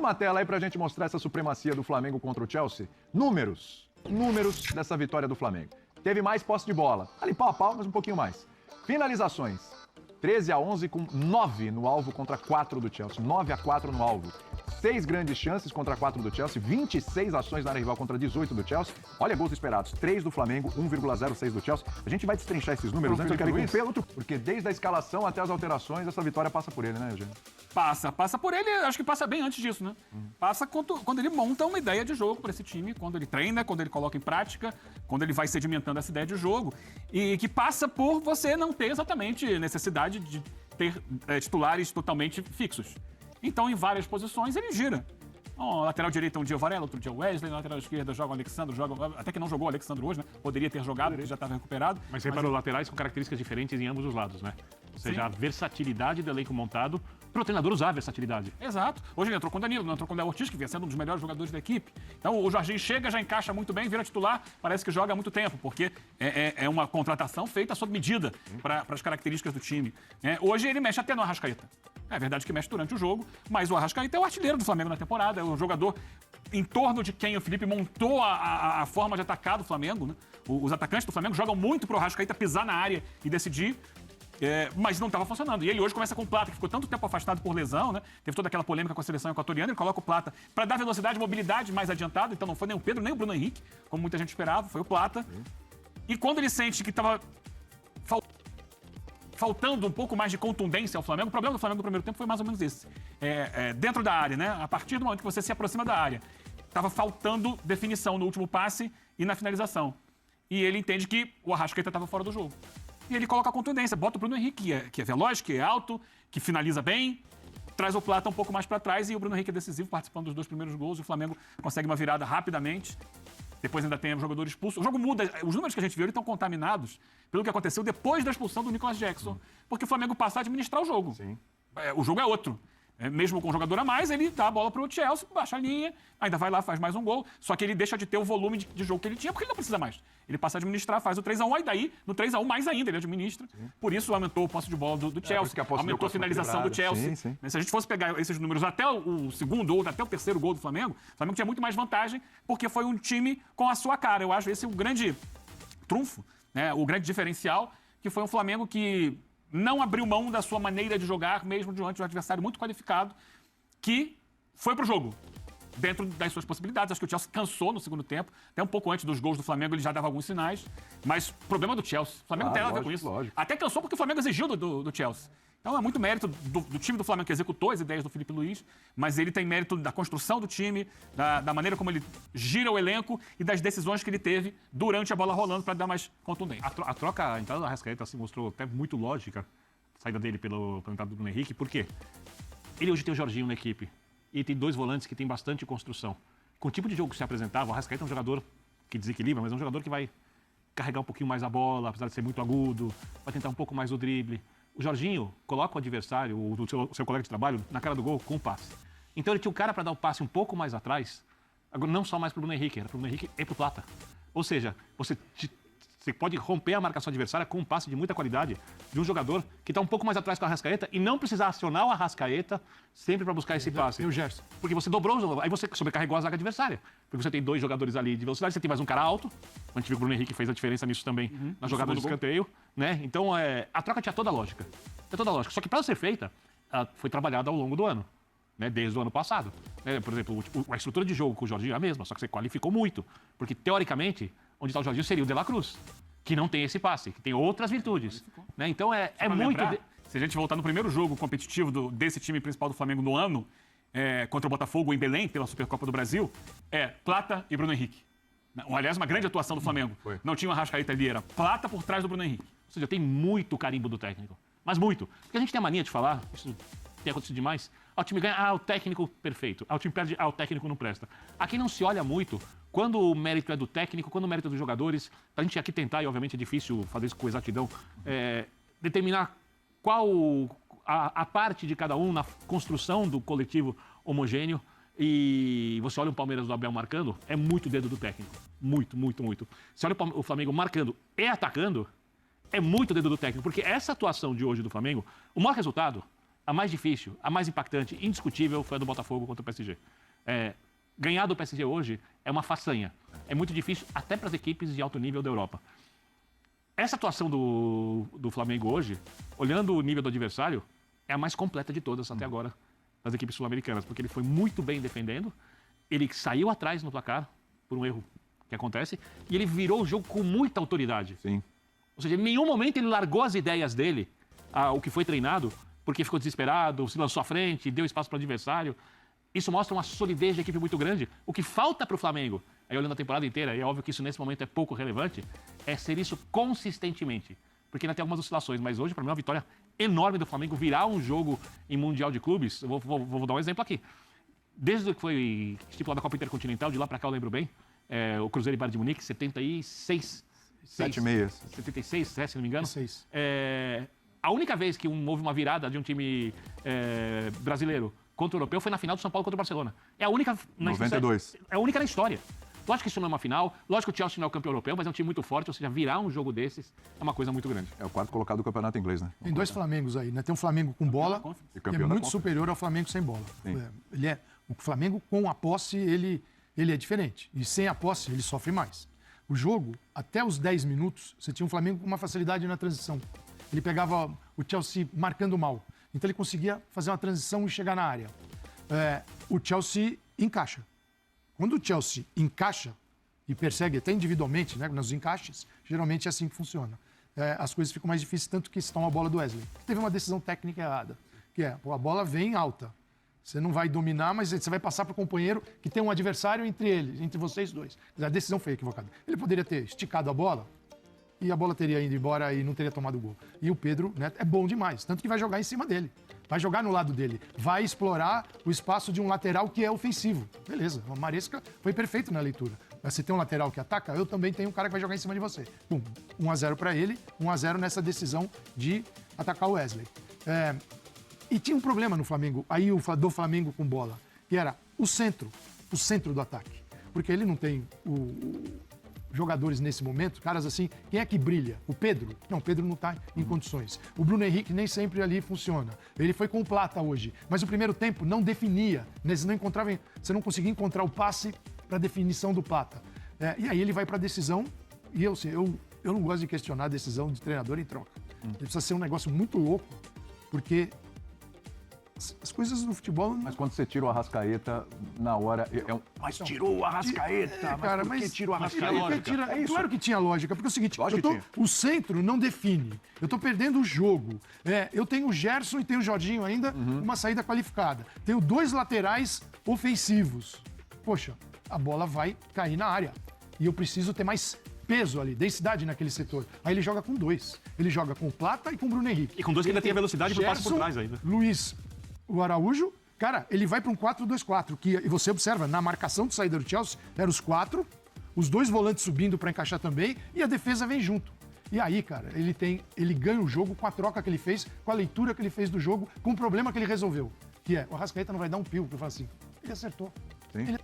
uma tela aí pra gente mostrar essa supremacia do Flamengo contra o Chelsea. Números dessa vitória do Flamengo. Teve mais posse de bola, ali pau a pau, mas um pouquinho mais. Finalizações, 13-11 com 9 no alvo contra 4 do Chelsea. 9-4 no alvo. 6 grandes chances contra 4 do Chelsea, 26 ações na área rival contra 18 do Chelsea. Olha gols esperados, 3 do Flamengo, 1,06 do Chelsea. A gente vai destrinchar esses números antes, eu quero ir com o Pedro, porque desde a escalação até as alterações, essa vitória passa por ele, né, Eugênio? Passa por ele, acho que passa bem antes disso, né? Passa quando ele monta uma ideia de jogo para esse time, quando ele treina, quando ele coloca em prática, quando ele vai sedimentando essa ideia de jogo. E que passa por você não ter exatamente necessidade de ter titulares totalmente fixos. Então, em várias posições, ele gira. Lateral direito um dia o Varela, outro dia o Wesley, na lateral esquerda joga o Alexandre, até que não jogou o Alexandre hoje, né? Poderia ter jogado, porque já estava recuperado. Mas você reparou laterais com características diferentes em ambos os lados, né? Ou seja, a versatilidade do elenco montado para o treinador usar a versatilidade. Exato. Hoje ele entrou com o Danilo, não entrou com o Léo Ortiz, que vinha sendo um dos melhores jogadores da equipe. Então o Jorginho chega, já encaixa muito bem, vira titular, parece que joga há muito tempo, porque é uma contratação feita sob medida para as características do time. Hoje ele mexe até no Arrascaeta. É verdade que mexe durante o jogo, mas o Arrascaeta é o artilheiro do Flamengo na temporada, é o jogador em torno de quem o Felipe montou a forma de atacar do Flamengo, né? Os atacantes do Flamengo jogam muito pro Arrascaeta pisar na área e decidir, mas não estava funcionando. E ele hoje começa com o Plata, que ficou tanto tempo afastado por lesão, né? Teve toda aquela polêmica com a seleção equatoriana, ele coloca o Plata para dar velocidade e mobilidade mais adiantada, então não foi nem o Pedro, nem o Bruno Henrique, como muita gente esperava, foi o Plata. E quando ele sente que estava faltando um pouco mais de contundência ao Flamengo, o problema do Flamengo no primeiro tempo foi mais ou menos esse. Dentro da área, né? A partir do momento que você se aproxima da área, estava faltando definição no último passe e na finalização. E ele entende que o Arrascaeta estava fora do jogo. E ele coloca a contundência, bota o Bruno Henrique, que é veloz, que é alto, que finaliza bem, traz o Plata um pouco mais para trás e o Bruno Henrique é decisivo, participando dos 2 primeiros gols. E o Flamengo consegue uma virada rapidamente. Depois ainda tem o jogador expulso. O jogo muda. Os números que a gente viu estão contaminados pelo que aconteceu depois da expulsão do Nicolas Jackson. Porque o Flamengo passa a administrar o jogo. Sim. O jogo é outro. Mesmo com um jogador a mais, ele dá a bola para o Chelsea, baixa a linha, ainda vai lá, faz mais um gol. Só que ele deixa de ter o volume de jogo que ele tinha, porque ele não precisa mais. Ele passa a administrar, faz o 3-1, aí daí, no 3-1 mais ainda, ele administra. Sim. Por isso aumentou o posse de bola do Chelsea, aumentou a finalização do Chelsea. Sim. Se a gente fosse pegar esses números até o segundo ou até o terceiro gol do Flamengo tinha muito mais vantagem, porque foi um time com a sua cara. Eu acho esse o grande trunfo, né? O grande diferencial, que foi um Flamengo que não abriu mão da sua maneira de jogar, mesmo diante de um adversário muito qualificado, que foi pro jogo, dentro das suas possibilidades. Acho que o Chelsea cansou no segundo tempo, até um pouco antes dos gols do Flamengo ele já dava alguns sinais, mas o problema do Chelsea, o Flamengo tem nada a ver com isso. Lógico. Até cansou porque o Flamengo exigiu do Chelsea. Então é muito mérito do time do Flamengo que executou as ideias do Felipe Luiz, mas ele tem mérito da construção do time, da maneira como ele gira o elenco e das decisões que ele teve durante a bola rolando para dar mais contundência. A troca, a entrada do Arrascaeta se mostrou até muito lógica, a saída dele pela entrada do Bruno Henrique, por quê? Ele hoje tem o Jorginho na equipe e tem 2 volantes que tem bastante construção. Com o tipo de jogo que se apresentava, o Arrascaeta é um jogador que desequilibra, mas é um jogador que vai carregar um pouquinho mais a bola, apesar de ser muito agudo, vai tentar um pouco mais o drible. O Jorginho coloca o adversário, o seu colega de trabalho, na cara do gol com o passe. Então ele tinha um cara para dar o passe um pouco mais atrás, agora não só mais para o Bruno Henrique, era para o Bruno Henrique e para o Plata. Ou seja, você pode romper a marcação adversária com um passe de muita qualidade de um jogador que está um pouco mais atrás com o Arrascaeta e não precisar acionar o Arrascaeta sempre para buscar esse passe. E o Gerson. Porque você dobrou, aí você sobrecarregou a zaga adversária. Porque você tem 2 jogadores ali de velocidade, você tem mais um cara alto. A gente viu que o Bruno Henrique fez a diferença nisso também, na jogada de escanteio, né? Então, a troca tinha toda a lógica. Tinha toda a lógica. Só que para ser feita, ela foi trabalhada ao longo do ano, né? Desde o ano passado. Por exemplo, a estrutura de jogo com o Jorginho é a mesma, só que você qualificou muito. Porque, teoricamente, onde está o Jorginho seria o De La Cruz, que não tem esse passe, que tem outras virtudes. Né? Então, é muito... Se a gente voltar no primeiro jogo competitivo desse time principal do Flamengo no ano, contra o Botafogo em Belém, pela Supercopa do Brasil, Plata e Bruno Henrique. Aliás, uma grande atuação do Flamengo. Foi. Não tinha o Arrascaeta ali, era Plata por trás do Bruno Henrique. Ou seja, tem muito carimbo do técnico. Mas muito. Porque a gente tem a mania de falar, isso tem acontecido demais, o time ganha, o técnico perfeito. O time perde, o técnico não presta. Aqui não se olha muito quando o mérito é do técnico, quando o mérito é dos jogadores. Pra gente aqui tentar, e obviamente é difícil fazer isso com exatidão, determinar qual a parte de cada um na construção do coletivo homogêneo. E você olha o Palmeiras do Abel marcando, é muito dedo do técnico. Muito, muito, muito. Você olha o Flamengo marcando e atacando, é muito dedo do técnico. Porque essa atuação de hoje do Flamengo, o maior resultado a mais difícil, a mais impactante, indiscutível, foi a do Botafogo contra o PSG. Ganhar do PSG hoje é uma façanha. É muito difícil até para as equipes de alto nível da Europa. Essa atuação do Flamengo hoje, olhando o nível do adversário, é a mais completa de todas até agora das equipes sul-americanas, porque ele foi muito bem defendendo, ele saiu atrás no placar por um erro que acontece, e ele virou o jogo com muita autoridade. Sim. Ou seja, em nenhum momento ele largou as ideias dele, o que foi treinado, porque ficou desesperado, se lançou à frente, deu espaço para o adversário. Isso mostra uma solidez de equipe muito grande. O que falta para o Flamengo, aí olhando a temporada inteira, e é óbvio que isso nesse momento é pouco relevante, é ser isso consistentemente. Porque ainda tem algumas oscilações, mas hoje, para mim, é uma vitória enorme do Flamengo virar um jogo em Mundial de Clubes. Eu vou dar um exemplo aqui. Desde que foi estipulada a Copa Intercontinental, de lá para cá eu lembro bem, o Cruzeiro e Bayern de Munique, 76... 76, se não me engano. 6. A única vez que houve uma virada de um time brasileiro contra o europeu foi na final do São Paulo contra o Barcelona. É a única... 92. É a única na história. Lógico que isso não é uma final, lógico que o Chelsea não é o campeão europeu, mas é um time muito forte, ou seja, virar um jogo desses é uma coisa muito grande. É o quarto colocado do campeonato inglês, né? Tem 2 Flamengos aí, né? Tem um Flamengo com bola, E que é campeão da muito Conference. superior ao Flamengo sem bola. Sim. O Flamengo com a posse, ele é diferente. E sem a posse, ele sofre mais. O jogo, até os 10 minutos, você tinha um Flamengo com uma facilidade na transição. Ele pegava o Chelsea marcando mal. Então ele conseguia fazer uma transição e chegar na área. O Chelsea encaixa. Quando o Chelsea encaixa e persegue até individualmente, né, nos encaixes, geralmente é assim que funciona. As coisas ficam mais difíceis, tanto que estão a bola do Wesley. Teve uma decisão técnica errada, que a bola vem alta. Você não vai dominar, mas você vai passar para o companheiro que tem um adversário entre vocês dois. A decisão foi equivocada. Ele poderia ter esticado a bola e a bola teria ido embora e não teria tomado o gol. E o Pedro, né, é bom demais, tanto que vai jogar em cima dele. Vai jogar no lado dele. Vai explorar o espaço de um lateral que é ofensivo. Beleza, o Maresca foi perfeito na leitura. Você tem um lateral que ataca, eu também tenho um cara que vai jogar em cima de você. Pum, 1-0 para ele, 1-0 nessa decisão de atacar o Wesley. E tinha um problema no Flamengo, aí do Flamengo com bola, que era o centro do ataque. Porque ele não tem jogadores nesse momento, caras assim, quem é que brilha? O Pedro? Não, o Pedro não está em condições. O Bruno Henrique nem sempre ali funciona. Ele foi com o Plata hoje, mas o primeiro tempo não definia, você não conseguia encontrar o passe para definição do Plata. E aí ele vai para a decisão, e eu não gosto de questionar a decisão de treinador em troca. Ele precisa ser um negócio muito louco, porque as coisas no futebol... Mas quando você tira o Arrascaeta, na hora... Mas tirou o Arrascaeta! Cara, mas por que tira o tinha Arrascaeta? lógica. É isso. Claro que tinha lógica, porque é o seguinte, Lógico que tinha. o centro não define. Eu tô perdendo o jogo. Eu tenho o Gerson e tenho o Jorginho ainda, uma saída qualificada. Tenho 2 laterais ofensivos. Poxa, a bola vai cair na área. E eu preciso ter mais peso ali, densidade naquele setor. Aí ele joga com 2. Ele joga com o Plata e com o Bruno Henrique. E com 2 que ainda tem a velocidade para passe por Gerson, trás ainda. Luiz, o Araújo, cara, ele vai para um 4-2-4, e você observa, na marcação de saída do Chelsea, eram os 4, os 2 volantes subindo para encaixar também, e a defesa vem junto. E aí, cara, ele ganha o jogo com a troca que ele fez, com a leitura que ele fez do jogo, com o problema que ele resolveu, que é, o Arrascaeta não vai dar um pio, que eu falo assim, ele acertou. Sim.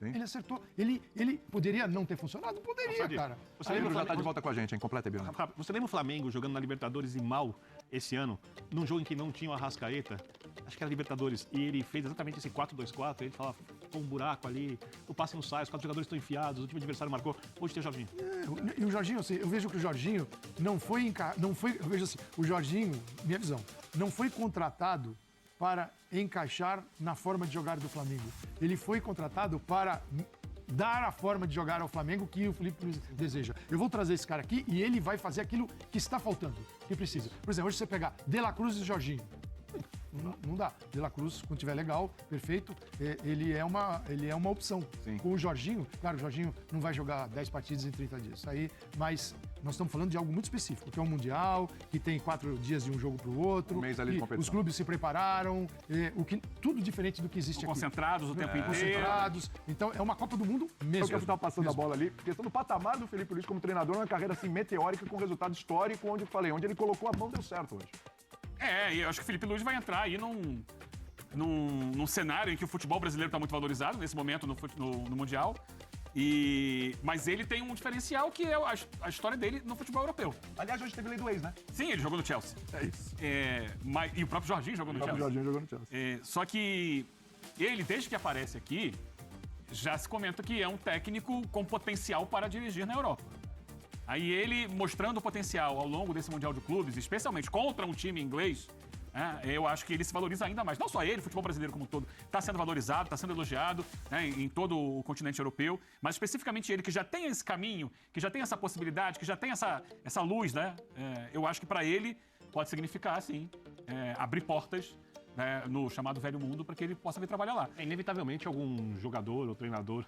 Ele acertou. Ele poderia não ter funcionado? Poderia, cara. Você Pedro lembra já tá de volta com a gente, hein? Completa, Biano. Você lembra o Flamengo jogando na Libertadores e mal esse ano, num jogo em que não tinha o Arrascaeta? Acho que era Libertadores. E ele fez exatamente esse 4-2-4. Ele falava, ficou um buraco ali, o passe não sai, os 4 jogadores estão enfiados, o time adversário marcou. Hoje tem o Jorginho. E o Jorginho, assim, eu vejo que o Jorginho não foi... Eu vejo assim, o Jorginho, minha visão, não foi contratado para encaixar na forma de jogar do Flamengo. Ele foi contratado para dar a forma de jogar ao Flamengo que o Felipe Luiz deseja. Eu vou trazer esse cara aqui e ele vai fazer aquilo que está faltando, que precisa. Por exemplo, hoje você pegar De La Cruz e Jorginho. Não dá. De La Cruz, quando tiver legal, perfeito, ele é uma opção. Sim. Com o Jorginho, claro, o Jorginho não vai jogar 10 partidas em 30 dias. Aí, mas nós estamos falando de algo muito específico, que é um Mundial, que tem 4 dias de um jogo para o outro. Um mês ali de que competição. os clubes se prepararam, tudo diferente do que existe aqui. Concentrados o tempo inteiro. Concentrados. Então, é uma Copa do Mundo Eu mesmo. que eu estava passando a bola ali, questão do patamar do Felipe Luiz como treinador, uma carreira assim meteórica, com resultado histórico, onde ele colocou a mão, deu certo hoje. E eu acho que o Felipe Luiz vai entrar aí num cenário em que o futebol brasileiro está muito valorizado, nesse momento no Mundial. Mas ele tem um diferencial que é a história dele no futebol europeu. Aliás, hoje teve lei do ex, né? Sim, ele jogou no Chelsea. É isso. E o próprio Jorginho jogou no O Chelsea. Jorginho jogou no Chelsea. Só que ele, desde que aparece aqui, já se comenta que é um técnico com potencial para dirigir na Europa. Aí ele, mostrando o potencial ao longo desse Mundial de Clubes, especialmente contra um time inglês, eu acho que ele se valoriza ainda mais. Não só ele, o futebol brasileiro como um todo está sendo valorizado, está sendo elogiado, né, em todo o continente europeu, mas especificamente ele, que já tem esse caminho, que já tem essa possibilidade, que já tem essa luz, né? Eu acho que para ele pode significar, sim, abrir portas, né, no chamado velho mundo, para que ele possa vir trabalhar lá. Inevitavelmente, algum jogador ou treinador,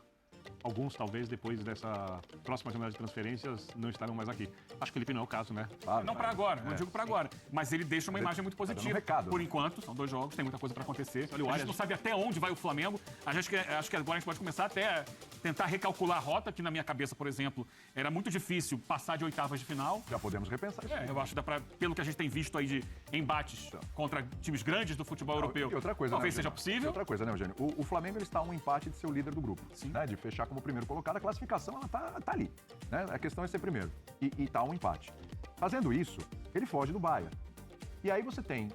alguns talvez depois dessa próxima janela de transferências, não estarão mais aqui. Acho que o Felipe não é o caso, né? Claro, Não para agora, não digo para agora. Mas ele deixa uma imagem muito dando um positiva. recado. Por enquanto, são 2 jogos, tem muita coisa para acontecer. Olha, o A gente Arias- não sabe até onde vai o Flamengo. Acho que agora a gente pode começar até a tentar recalcular a rota, que na minha cabeça, por exemplo, era muito difícil passar de oitavas de final. Já podemos repensar isso. Eu acho que dá pra, pelo que a gente tem visto aí de embates contra times grandes do futebol europeu, E outra coisa, talvez né, seja Eugênio? possível. E outra coisa, né, Eugênio? O Flamengo ele está a um empate de ser o líder do grupo. Né? De fechar como primeiro colocado. A classificação ela tá ali. Né? A questão é ser primeiro. E tá a um empate. Fazendo isso, ele foge do Bayern. E aí você tem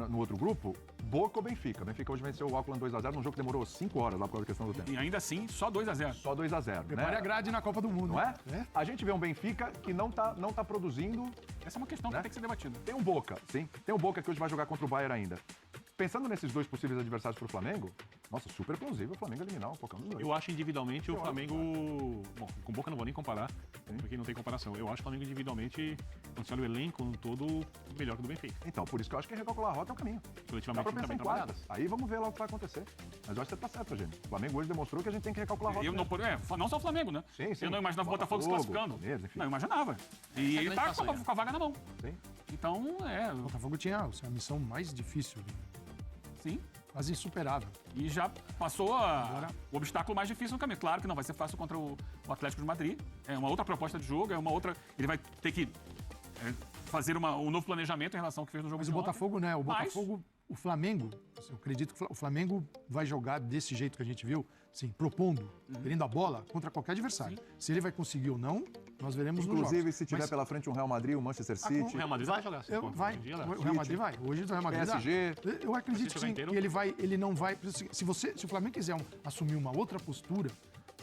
no outro grupo Boca ou Benfica. Benfica hoje venceu o Auckland 2-0 num jogo que demorou 5 horas lá por causa da questão do tempo. E ainda assim, só 2-0. Só 2-0. Prepare a grade na Copa do Mundo. Não é? A gente vê um Benfica que não tá produzindo. Essa é uma questão que tem que ser debatida. Tem um Boca, sim. Tem um Boca que hoje vai jogar contra o Bayern ainda. Pensando nesses 2 possíveis adversários pro Flamengo, nossa, super plausível o Flamengo eliminar qualquer um dos dois. Eu acho individualmente o Flamengo... Bom, com Boca não vou nem comparar, porque não tem comparação. Eu acho o Flamengo individualmente, quando você olha o elenco todo, melhor que o do Benfica. Então, por isso que eu acho que recalcular a rota é o caminho. Dá Coletivamente pra tá pensar bem em trabalhado. quartas. Aí vamos ver lá o que vai acontecer. Mas eu acho que você tá certo, gente. O Flamengo hoje demonstrou que a gente tem que recalcular a rota. Eu não, não só o Flamengo, né? Sim, sim. Eu não imaginava o Botafogo se Botafogo, classificando. Palmeiras, enfim. Não, eu imaginava. E ele tá com a vaga na mão. Sim. Então, O Botafogo tinha a missão mais difícil, sim. quase insuperável. E já passou o obstáculo mais difícil no caminho. Claro que não vai ser fácil contra o Atlético de Madrid. É uma outra proposta de jogo, é uma outra... Ele vai ter que fazer um novo planejamento em relação ao que fez no jogo Mas de o ontem. Botafogo, né? O Mas- Botafogo, o Flamengo, eu acredito que o Flamengo vai jogar desse jeito que a gente viu, assim, propondo, querendo a bola contra qualquer adversário. Se ele vai conseguir ou não, nós veremos nos Inclusive, jogos. se tiver Mas- pela frente um Real Madrid, um Manchester O City. Real Madrid vai jogar. Vai, hoje em dia, o né? Real Madrid vai. Hoje o Real Madrid dá. PSG. Eu acredito que jogar sim. inteiro? E ele não vai. Se o Flamengo quiser assumir uma outra postura,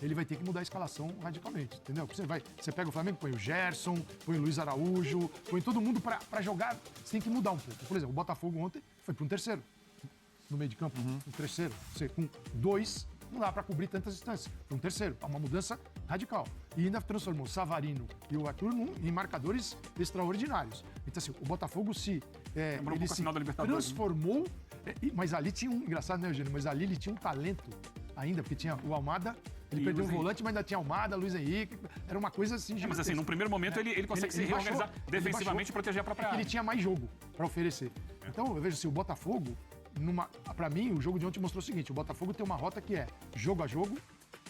ele vai ter que mudar a escalação radicalmente, entendeu? Você pega o Flamengo, põe o Gerson, põe o Luiz Araújo, põe todo mundo pra jogar. Você tem que mudar um pouco. Por exemplo, o Botafogo ontem foi para um terceiro no meio de campo, um terceiro. Você com 2 não dá para cobrir tantas distâncias. Foi um terceiro, uma mudança radical. E ainda transformou o Savarino e o Arthur em marcadores extraordinários. Então, assim, o Botafogo Lembrou um ele pouco a se final da Libertadores, né? transformou, mas ali tinha um... Engraçado, né, Eugênio? Mas ali ele tinha um talento ainda, porque tinha o Almada, ele E perdeu Luiz um volante, mas ainda tinha Almada, Luiz Henrique, era uma coisa assim... Mas assim, gigantesca. num primeiro momento ele consegue se baixou, reorganizar ele defensivamente baixou. e proteger a própria É que área. ele tinha mais jogo para oferecer. Então, eu vejo assim, o Botafogo, para mim, o jogo de ontem mostrou o seguinte, o Botafogo tem uma rota que é jogo a jogo,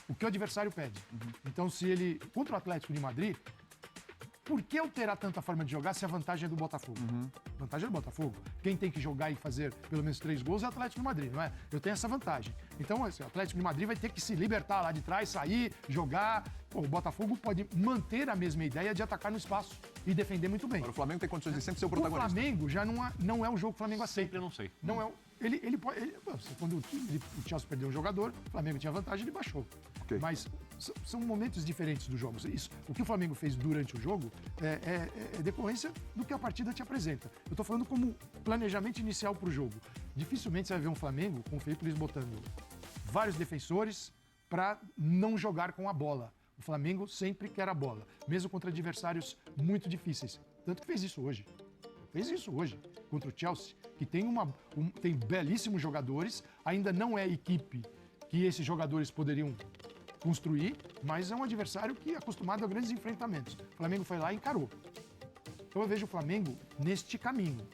o que o adversário pede. Então, se ele... Contra o Atlético de Madrid, por que alterar tanta forma de jogar se a vantagem é do Botafogo? A vantagem é do Botafogo. Quem tem que jogar e fazer pelo menos 3 gols é o Atlético de Madrid, não é? Eu tenho essa vantagem. Então, assim, o Atlético de Madrid vai ter que se libertar lá de trás, sair, jogar. Pô, o Botafogo pode manter a mesma ideia de atacar no espaço e defender muito bem. Agora, o Flamengo tem condições de sempre ser o O protagonista. Flamengo já não é o jogo que o Flamengo aceita. Sempre eu não sei. Não é. Ele pode. Quando o Chelsea perdeu um jogador, o Flamengo tinha vantagem, ele baixou. Ok. Mas são momentos diferentes do jogo. O que o Flamengo fez durante o jogo é decorrência do que a partida te apresenta. Eu estou falando como planejamento inicial para o jogo. Dificilmente você vai ver um Flamengo com o Felipe Luiz botando vários defensores para não jogar com a bola. O Flamengo sempre quer a bola, mesmo contra adversários muito difíceis. Tanto que fez isso hoje. Fez isso hoje contra o Chelsea, que tem tem belíssimos jogadores, ainda não é a equipe que esses jogadores poderiam construir, mas é um adversário que é acostumado a grandes enfrentamentos. O Flamengo foi lá e encarou. Então eu vejo o Flamengo neste caminho.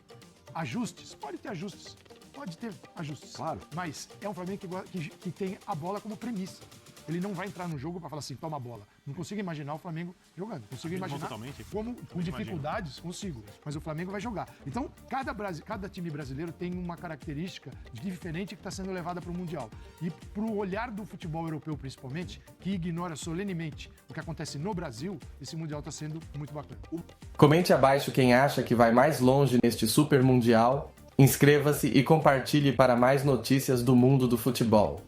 Ajustes, pode ter ajustes, Claro. Mas é um Flamengo que tem a bola como premissa. ele não vai entrar no jogo para falar assim, toma a bola. Não consigo imaginar o Flamengo jogando. Consigo imaginar totalmente. como com dificuldades, consigo. Mas o Flamengo vai jogar. Então, cada time brasileiro tem uma característica diferente que está sendo levada para o Mundial. E para o olhar do futebol europeu, principalmente, que ignora solenemente o que acontece no Brasil, esse Mundial está sendo muito bacana. Comente abaixo quem acha que vai mais longe neste Super Mundial. Inscreva-se e compartilhe para mais notícias do mundo do futebol.